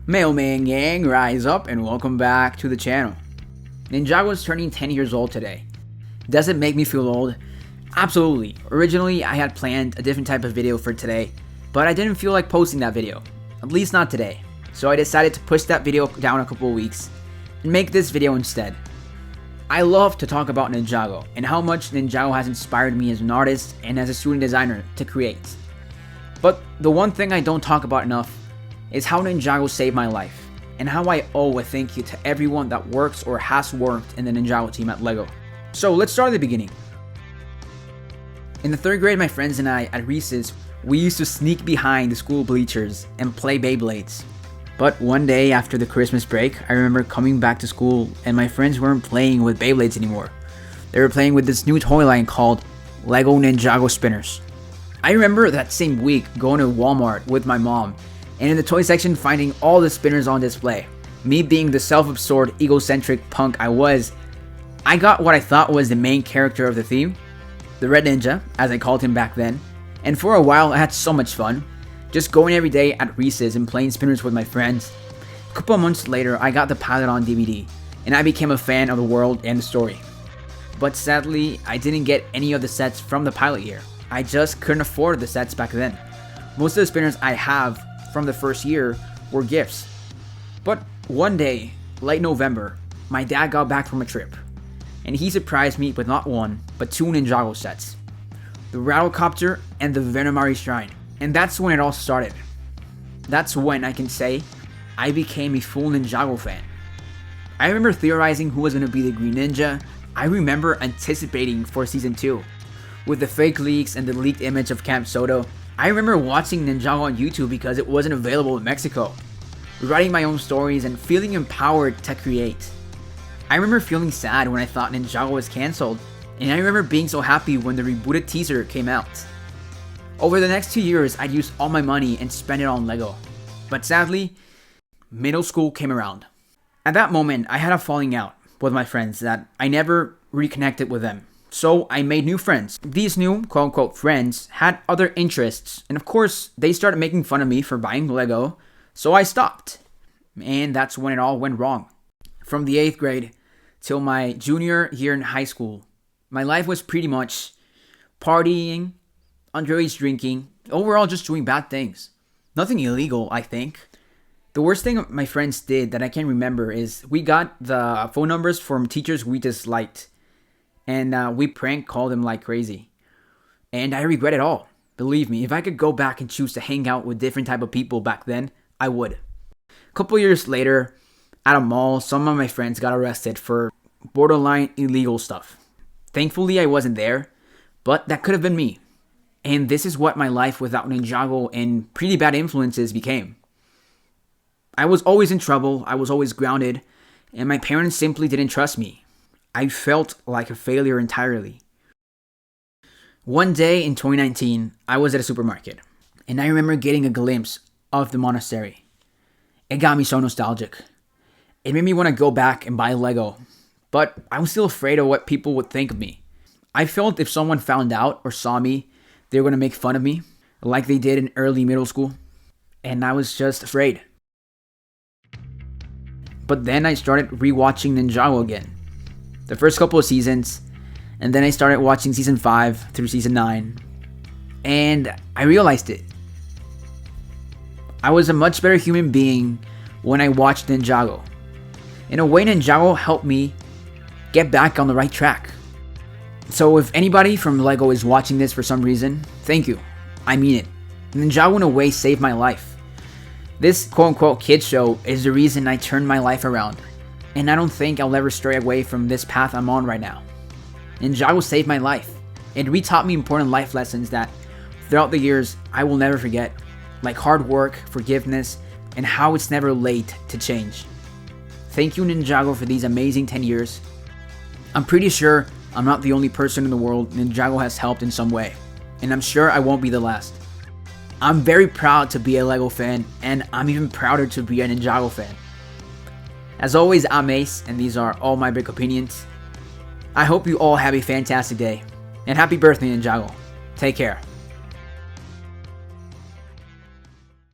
Mailman gang, rise up and welcome back to the channel. Ninjago is turning 10 years old today. Does it make me feel old? Absolutely. Originally, I had planned a different type of video for today, but I didn't feel like posting that video. At least not today. So I decided to push that video down a couple of weeks and make this video instead. I love to talk about Ninjago and how much Ninjago has inspired me as an artist and as a student designer to create. But the one thing I don't talk about enough is how Ninjago saved my life, and how I owe a thank you to everyone that works or has worked in the Ninjago team at LEGO. So let's start at the beginning. In the 3rd grade, my friends and I at recess, we used to sneak behind the school bleachers and play Beyblades. But one day after the Christmas break, I remember coming back to school and my friends weren't playing with Beyblades anymore. They were playing with this new toy line called LEGO Ninjago Spinners. I remember that same week going to Walmart with my mom and in the toy section finding all the spinners on display. Me being the self-absorbed, egocentric punk I was, I got what I thought was the main character of the theme, the Red Ninja, as I called him back then, and for a while I had so much fun, just going every day at recess and playing spinners with my friends. A couple of months later, I got the pilot on DVD, and I became a fan of the world and the story. But sadly, I didn't get any of the sets from the pilot year. I just couldn't afford the sets back then. Most of the spinners I have from the first year were gifts. But one day, late November, my dad got back from a trip, and he surprised me with not one, but 2 Ninjago sets. The Rattlecopter and the Venomari Shrine. And that's when it all started. That's when I can say I became a full Ninjago fan. I remember theorizing who was going to be the Green Ninja. I remember anticipating for Season 2. With the fake leaks and the leaked image of Camp Soto, I remember watching Ninjago on YouTube because it wasn't available in Mexico. Writing my own stories and feeling empowered to create. I remember feeling sad when I thought Ninjago was cancelled, and I remember being so happy when the rebooted teaser came out. Over the next 2 years, I'd used all my money and spent it on LEGO. But sadly, middle school came around. At that moment, I had a falling out with my friends that I never reconnected with them. So I made new friends. These new quote-unquote friends had other interests, and of course, they started making fun of me for buying LEGO, so I stopped. And that's when it all went wrong. From the 8th grade till my junior year in high school, my life was pretty much partying, underage drinking, overall just doing bad things. Nothing illegal, I think. The worst thing my friends did that I can remember is we got the phone numbers from teachers we disliked. And we prank called them like crazy. And I regret it all. Believe me, if I could go back and choose to hang out with different type of people back then, I would. A couple years later, at a mall, some of my friends got arrested for borderline illegal stuff. Thankfully, I wasn't there, but that could have been me. And this is what my life without Ninjago and pretty bad influences became. I was always in trouble, I was always grounded, and my parents simply didn't trust me. I felt like a failure entirely. One day in 2019, I was at a supermarket, and I remember getting a glimpse of the monastery. It got me so nostalgic. It made me want to go back and buy LEGO, but I was still afraid of what people would think of me. I felt if someone found out or saw me, they were going to make fun of me, like they did in early middle school, and I was just afraid. But then I started rewatching Ninjago again. The first couple of seasons, and then I started watching Season 5 through Season 9, and I realized it. I was a much better human being when I watched Ninjago. In a way, Ninjago helped me get back on the right track. So if anybody from LEGO is watching this for some reason, thank you. I mean it. Ninjago in a way saved my life. This quote-unquote kid show is the reason I turned my life around. And I don't think I'll ever stray away from this path I'm on right now. Ninjago saved my life. It re-taught me important life lessons that, throughout the years, I will never forget. Like hard work, forgiveness, and how it's never late to change. Thank you, Ninjago, for these amazing 10 years. I'm pretty sure I'm not the only person in the world Ninjago has helped in some way. And I'm sure I won't be the last. I'm very proud to be a LEGO fan, and I'm even prouder to be a Ninjago fan. As always, I'm Ace, and these are all my big opinions. I hope you all have a fantastic day, and happy birthday, Ninjago. Take care.